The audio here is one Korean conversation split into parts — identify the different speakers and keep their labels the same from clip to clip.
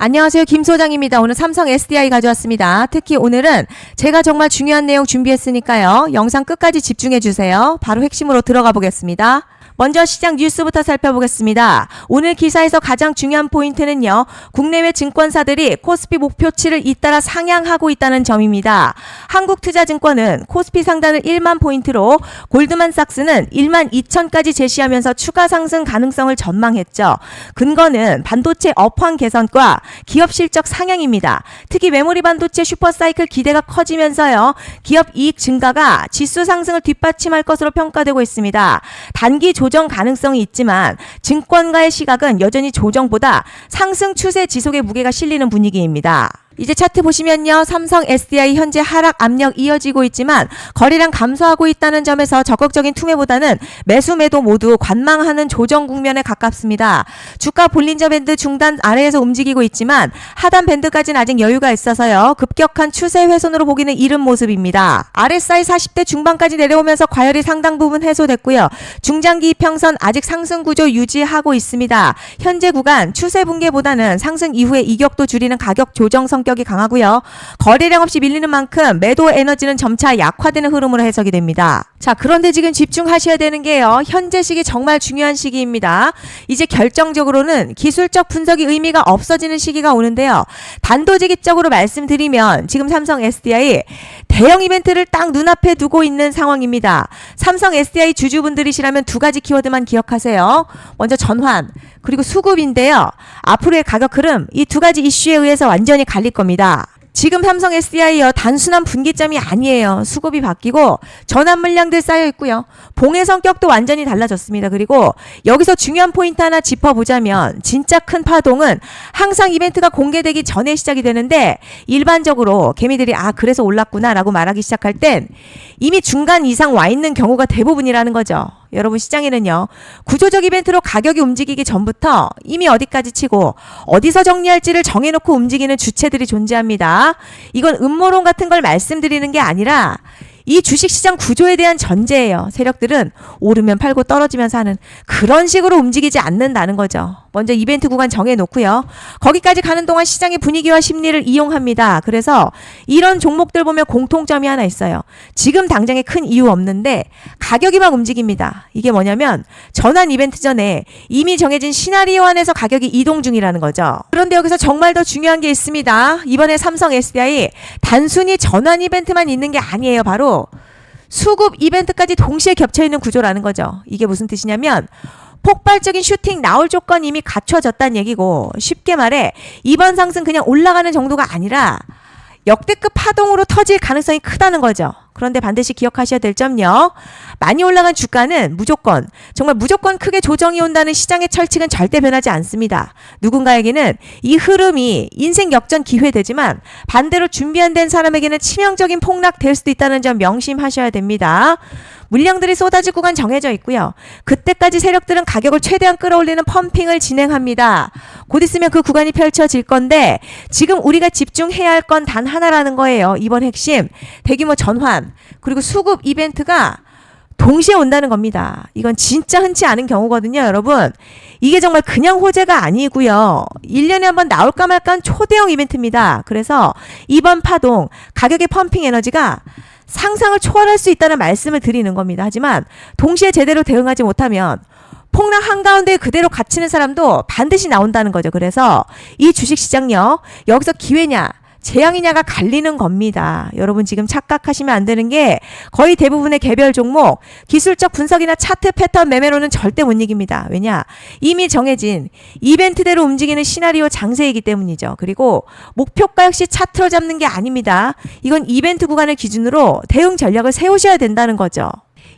Speaker 1: 안녕하세요. 김 소장입니다. 오늘 삼성 SDI 가져왔습니다. 특히 오늘은 제가 정말 중요한 내용 준비했으니까요. 영상 끝까지 집중해 주세요. 바로 핵심으로 들어가 보겠습니다. 먼저 시장 뉴스부터 살펴보겠습니다. 오늘 기사에서 가장 중요한 포인트는요. 국내외 증권사들이 코스피 목표치를 잇따라 상향하고 있다는 점입니다. 한국투자증권은 코스피 상단을 1만 포인트로, 골드만삭스는 1만 2천까지 제시하면서 추가 상승 가능성을 전망했죠. 근거는 반도체 업황 개선과 기업 실적 상향입니다. 특히 메모리 반도체 슈퍼사이클 기대가 커지면서요. 기업 이익 증가가 지수 상승을 뒷받침할 것으로 평가되고 있습니다. 단기 조정 가능성이 있지만 증권가의 시각은 여전히 조정보다 상승 추세 지속의 무게가 실리는 분위기입니다. 이제 차트 보시면요. 삼성 SDI 현재 하락 압력 이어지고 있지만 거래량 감소하고 있다는 점에서 적극적인 투매보다는 매수 매도 모두 관망하는 조정 국면에 가깝습니다. 주가 볼린저 밴드 중단 아래에서 움직이고 있지만 하단 밴드까지는 아직 여유가 있어서요. 급격한 추세 훼손으로 보기는 이른 모습입니다. RSI 40대 중반까지 내려오면서 과열이 상당 부분 해소됐고요. 중장기 이평선 아직 상승 구조 유지하고 있습니다. 현재 구간 추세 붕괴보다는 상승 이후에 이격도 줄이는 가격 조정 성격이 강하고요. 거래량 없이 밀리는 만큼 매도 에너지는 점차 약화되는 흐름으로 해석이 됩니다. 자, 그런데 지금 집중하셔야 되는 게요. 현재 시기 정말 중요한 시기입니다. 이제 결정적으로는 기술적 분석이 의미가 없어지는 시기가 오는데요. 단도직입적으로 말씀드리면 지금 삼성 SDI 대형 이벤트를 딱 눈앞에 두고 있는 상황입니다. 삼성 SDI 주주분들이시라면 두 가지 키워드만 기억하세요. 먼저 전환, 그리고 수급인데요. 앞으로의 가격 흐름, 이 두 가지 이슈에 의해서 완전히 갈릴 겁니다. 지금 삼성 SDI요. 단순한 분기점이 아니에요. 수급이 바뀌고 전환 물량들 쌓여 있고요. 봉의 성격도 완전히 달라졌습니다. 그리고 여기서 중요한 포인트 하나 짚어보자면 진짜 큰 파동은 항상 이벤트가 공개되기 전에 시작이 되는데 일반적으로 개미들이 그래서 올랐구나 라고 말하기 시작할 땐 이미 중간 이상 와 있는 경우가 대부분이라는 거죠. 여러분, 시장에는요. 구조적 이벤트로 가격이 움직이기 전부터 이미 어디까지 치고 어디서 정리할지를 정해놓고 움직이는 주체들이 존재합니다. 이건 음모론 같은 걸 말씀드리는 게 아니라 이 주식시장 구조에 대한 전제예요. 세력들은 오르면 팔고 떨어지면서 하는 그런 식으로 움직이지 않는다는 거죠. 먼저 이벤트 구간 정해놓고요. 거기까지 가는 동안 시장의 분위기와 심리를 이용합니다. 그래서 이런 종목들 보면 공통점이 하나 있어요. 지금 당장에 큰 이유 없는데 가격이 막 움직입니다. 이게 뭐냐면 전환 이벤트 전에 이미 정해진 시나리오 안에서 가격이 이동 중이라는 거죠. 그런데 여기서 정말 더 중요한 게 있습니다. 이번에 삼성 SDI 단순히 전환 이벤트만 있는 게 아니에요. 바로 수급 이벤트까지 동시에 겹쳐있는 구조라는 거죠. 이게 무슨 뜻이냐면 폭발적인 슈팅 나올 조건이 이미 갖춰졌다는 얘기고, 쉽게 말해 이번 상승 그냥 올라가는 정도가 아니라 역대급 파동으로 터질 가능성이 크다는 거죠. 그런데 반드시 기억하셔야 될 점요. 많이 올라간 주가는 정말 무조건 크게 조정이 온다는 시장의 철칙은 절대 변하지 않습니다. 누군가에게는 이 흐름이 인생 역전 기회되지만 반대로 준비 안 된 사람에게는 치명적인 폭락 될 수도 있다는 점 명심하셔야 됩니다. 물량들이 쏟아질 구간 정해져 있고요. 그때까지 세력들은 가격을 최대한 끌어올리는 펌핑을 진행합니다. 곧 있으면 그 구간이 펼쳐질 건데 지금 우리가 집중해야 할 건 단 하나라는 거예요. 이번 핵심 대규모 전환 그리고 수급 이벤트가 동시에 온다는 겁니다. 이건 진짜 흔치 않은 경우거든요, 여러분. 이게 정말 그냥 호재가 아니고요. 1년에 한번 나올까 말까한 초대형 이벤트입니다. 그래서 이번 파동, 가격의 펌핑 에너지가 상상을 초월할 수 있다는 말씀을 드리는 겁니다. 하지만 동시에 제대로 대응하지 못하면 폭락 한가운데 그대로 갇히는 사람도 반드시 나온다는 거죠. 그래서 이 주식시장요. 여기서 기회냐 재앙이냐가 갈리는 겁니다. 여러분, 지금 착각하시면 안 되는 게 거의 대부분의 개별 종목 기술적 분석이나 차트 패턴 매매로는 절대 못 이깁니다. 왜냐? 이미 정해진 이벤트대로 움직이는 시나리오 장세이기 때문이죠. 그리고 목표가 역시 차트로 잡는 게 아닙니다. 이건 이벤트 구간을 기준으로 대응 전략을 세우셔야 된다는 거죠.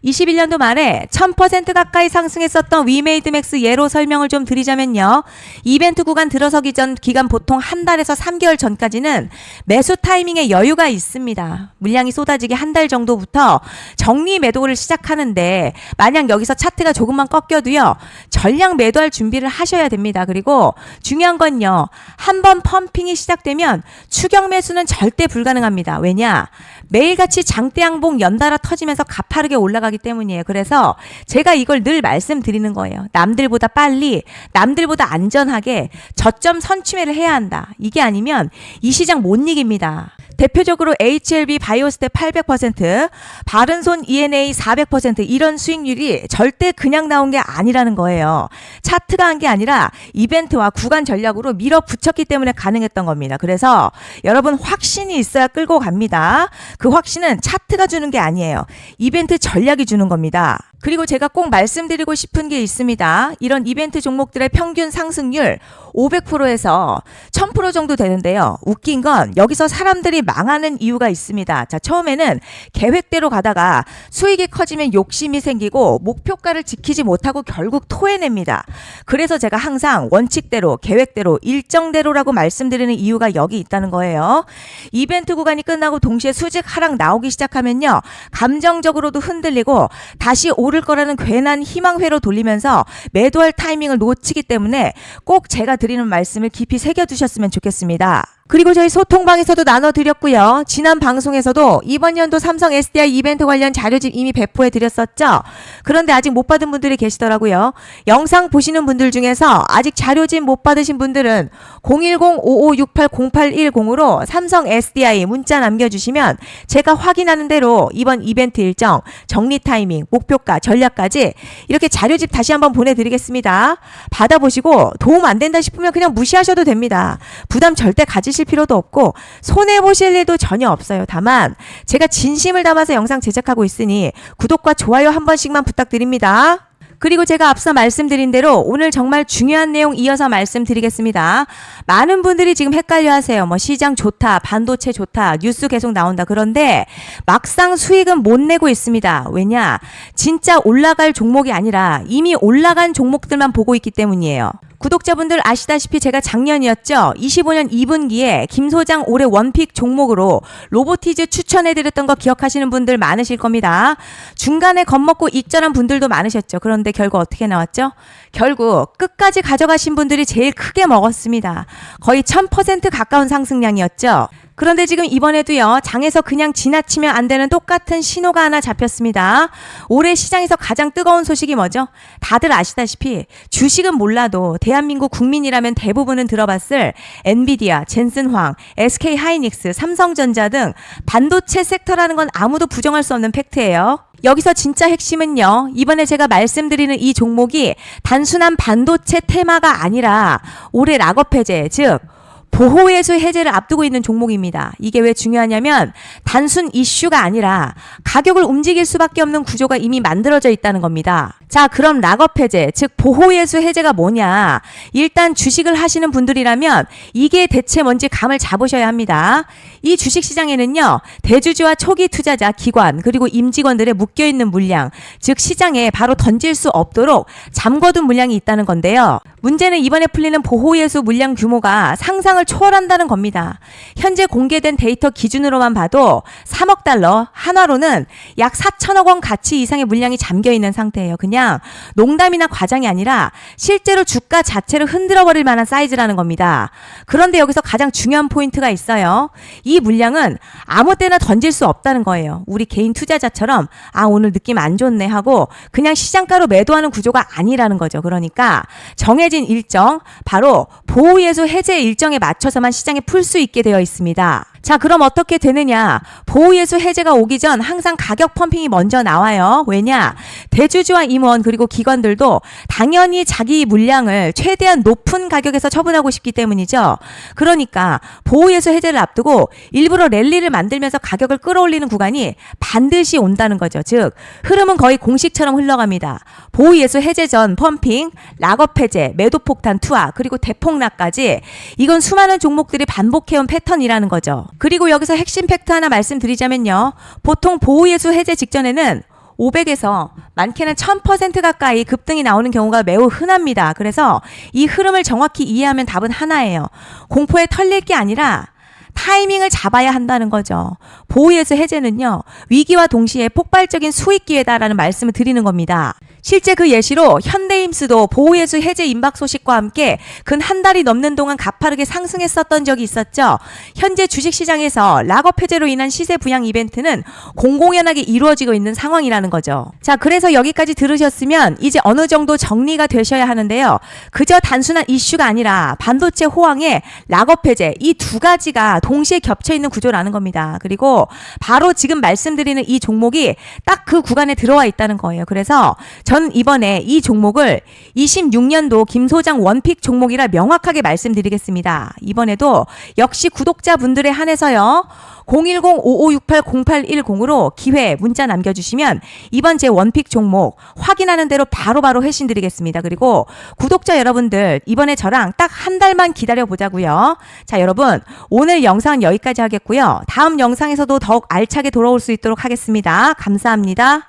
Speaker 1: 21년도 말에 1000% 가까이 상승했었던 위메이드맥스 예로 설명을 좀 드리자면요. 이벤트 구간 들어서기 전 기간 보통 한 달에서 3개월 전까지는 매수 타이밍에 여유가 있습니다. 물량이 쏟아지기 한 달 정도부터 정리 매도를 시작하는데 만약 여기서 차트가 조금만 꺾여도요. 전량 매도할 준비를 하셔야 됩니다. 그리고 중요한 건요. 한번 펌핑이 시작되면 추격 매수는 절대 불가능합니다. 왜냐? 매일같이 장대 양봉 연달아 터지면서 가파르게 올라가기 올라가기 때문이에요. 그래서 제가 이걸 늘 말씀드리는 거예요. 남들보다 빨리, 남들보다 안전하게 저점 선취매를 해야 한다. 이게 아니면 이 시장 못 이깁니다. 대표적으로 HLB 바이오스텝 800%, 바른손 ENA 400% 이런 수익률이 절대 그냥 나온 게 아니라는 거예요. 차트가 한 게 아니라 이벤트와 구간 전략으로 밀어붙였기 때문에 가능했던 겁니다. 그래서 여러분 확신이 있어야 끌고 갑니다. 그 확신은 차트가 주는 게 아니에요. 이벤트 전략이 주는 겁니다. 그리고 제가 꼭 말씀드리고 싶은 게 있습니다. 이런 이벤트 종목들의 평균 상승률 500%에서 1000% 정도 되는데요. 웃긴 건 여기서 사람들이 망하는 이유가 있습니다. 자, 처음에는 계획대로 가다가 수익이 커지면 욕심이 생기고 목표가를 지키지 못하고 결국 토해냅니다. 그래서 제가 항상 원칙대로, 계획대로, 일정대로라고 말씀드리는 이유가 여기 있다는 거예요. 이벤트 구간이 끝나고 동시에 수직 하락 나오기 시작하면요. 감정적으로도 흔들리고 다시 오를 거라는 괜한 희망회로 돌리면서 매도할 타이밍을 놓치기 때문에 꼭 제가 드리는 말씀을 깊이 새겨두셨으면 좋겠습니다. 그리고 저희 소통방에서도 나눠드렸고요. 지난 방송에서도 이번 연도 삼성 SDI 이벤트 관련 자료집 이미 배포해드렸었죠. 그런데 아직 못 받은 분들이 계시더라고요. 영상 보시는 분들 중에서 아직 자료집 못 받으신 분들은 010-5568-0810으로 삼성 SDI 문자 남겨주시면 제가 확인하는 대로 이번 이벤트 일정, 정리 타이밍, 목표가, 전략까지 이렇게 자료집 다시 한번 보내드리겠습니다. 받아보시고 도움 안 된다 싶으면 그냥 무시하셔도 됩니다. 부담 절대 가지실 필요도 없고 손해보실 일도 전혀 없어요. 다만 제가 진심을 담아서 영상 제작하고 있으니 구독과 좋아요 한 번씩만 부탁드립니다. 그리고 제가 앞서 말씀드린 대로 오늘 정말 중요한 내용 이어서 말씀드리겠습니다. 많은 분들이 지금 헷갈려 하세요. 뭐 시장 좋다, 반도체 좋다, 뉴스 계속 나온다. 그런데 막상 수익은 못 내고 있습니다. 왜냐? 진짜 올라갈 종목이 아니라 이미 올라간 종목들만 보고 있기 때문이에요. 구독자분들 아시다시피 제가 작년이었죠. 25년 2분기에 김 소장 올해 원픽 종목으로 로보티즈 추천해드렸던 거 기억하시는 분들 많으실 겁니다. 중간에 겁먹고 익절한 분들도 많으셨죠. 그런데 결국 어떻게 나왔죠? 결국 끝까지 가져가신 분들이 제일 크게 먹었습니다. 거의 1000% 가까운 상승량이었죠. 그런데 지금 이번에도요. 장에서 그냥 지나치면 안 되는 똑같은 신호가 하나 잡혔습니다. 올해 시장에서 가장 뜨거운 소식이 뭐죠? 다들 아시다시피 주식은 몰라도 대한민국 국민이라면 대부분은 들어봤을 엔비디아, 젠슨황, SK하이닉스, 삼성전자 등 반도체 섹터라는 건 아무도 부정할 수 없는 팩트예요. 여기서 진짜 핵심은요. 이번에 제가 말씀드리는 이 종목이 단순한 반도체 테마가 아니라 올해 락업 해제, 즉 보호예수 해제를 앞두고 있는 종목입니다. 이게 왜 중요하냐면 단순 이슈가 아니라 가격을 움직일 수밖에 없는 구조가 이미 만들어져 있다는 겁니다. 자, 그럼 락업 해제, 즉 보호예수 해제가 뭐냐? 일단 주식을 하시는 분들이라면 이게 대체 뭔지 감을 잡으셔야 합니다. 이 주식시장에는요. 대주주와 초기 투자자, 기관, 그리고 임직원들의 묶여있는 물량, 즉 시장에 바로 던질 수 없도록 잠궈둔 물량이 있다는 건데요. 문제는 이번에 풀리는 보호예수 물량 규모가 상상을 초월한다는 겁니다. 현재 공개된 데이터 기준으로만 봐도 3억 달러, 한화로는 약 4천억 원 가치 이상의 물량이 잠겨있는 상태예요. 그냥 농담이나 과장이 아니라 실제로 주가 자체를 흔들어버릴 만한 사이즈라는 겁니다. 그런데 여기서 가장 중요한 포인트가 있어요. 이 물량은 아무 때나 던질 수 없다는 거예요. 우리 개인 투자자처럼 오늘 느낌 안 좋네 하고 그냥 시장가로 매도하는 구조가 아니라는 거죠. 그러니까 정해진 일정, 바로 보호예수 해제 일정에 맞춰서만 시장에 풀 수 있게 되어 있습니다. 자, 그럼 어떻게 되느냐? 보호예수 해제가 오기 전 항상 가격 펌핑이 먼저 나와요. 왜냐? 대주주와 임원 그리고 기관들도 당연히 자기 물량을 최대한 높은 가격에서 처분하고 싶기 때문이죠. 그러니까 보호예수 해제를 앞두고 일부러 랠리를 만들면서 가격을 끌어올리는 구간이 반드시 온다는 거죠. 즉 흐름은 거의 공식처럼 흘러갑니다. 보호예수 해제 전 펌핑, 락업 해제, 매도 폭탄 투하, 그리고 대폭락까지 이건 수많은 종목들이 반복해온 패턴이라는 거죠. 그리고 여기서 핵심 팩트 하나 말씀드리자면요. 보통 보호예수 해제 직전에는 500에서 많게는 1000% 가까이 급등이 나오는 경우가 매우 흔합니다. 그래서 이 흐름을 정확히 이해하면 답은 하나예요. 공포에 털릴 게 아니라 타이밍을 잡아야 한다는 거죠. 보호예수 해제는요. 위기와 동시에 폭발적인 수익 기회다라는 말씀을 드리는 겁니다. 실제 그 예시로 현대임스도 보호예수 해제 임박 소식과 함께 근 한 달이 넘는 동안 가파르게 상승했었던 적이 있었죠. 현재 주식시장에서 락업 해제로 인한 시세 부양 이벤트는 공공연하게 이루어지고 있는 상황이라는 거죠. 자, 그래서 여기까지 들으셨으면 이제 어느 정도 정리가 되셔야 하는데요. 그저 단순한 이슈가 아니라 반도체 호황에 락업 해제 이 두 가지가 동시에 겹쳐 있는 구조라는 겁니다. 그리고 바로 지금 말씀드리는 이 종목이 딱 그 구간에 들어와 있다는 거예요. 그래서 전 이번에 이 종목을 26년도 김 소장 원픽 종목이라 명확하게 말씀드리겠습니다. 이번에도 역시 구독자분들에 한해서요. 010-5568-0810으로 기회 문자 남겨주시면 이번 제 원픽 종목 확인하는 대로 바로바로 회신 드리겠습니다. 그리고 구독자 여러분들 이번에 저랑 딱 한 달만 기다려 보자고요. 자, 여러분 오늘 영상은 여기까지 하겠고요. 다음 영상에서도 더욱 알차게 돌아올 수 있도록 하겠습니다. 감사합니다.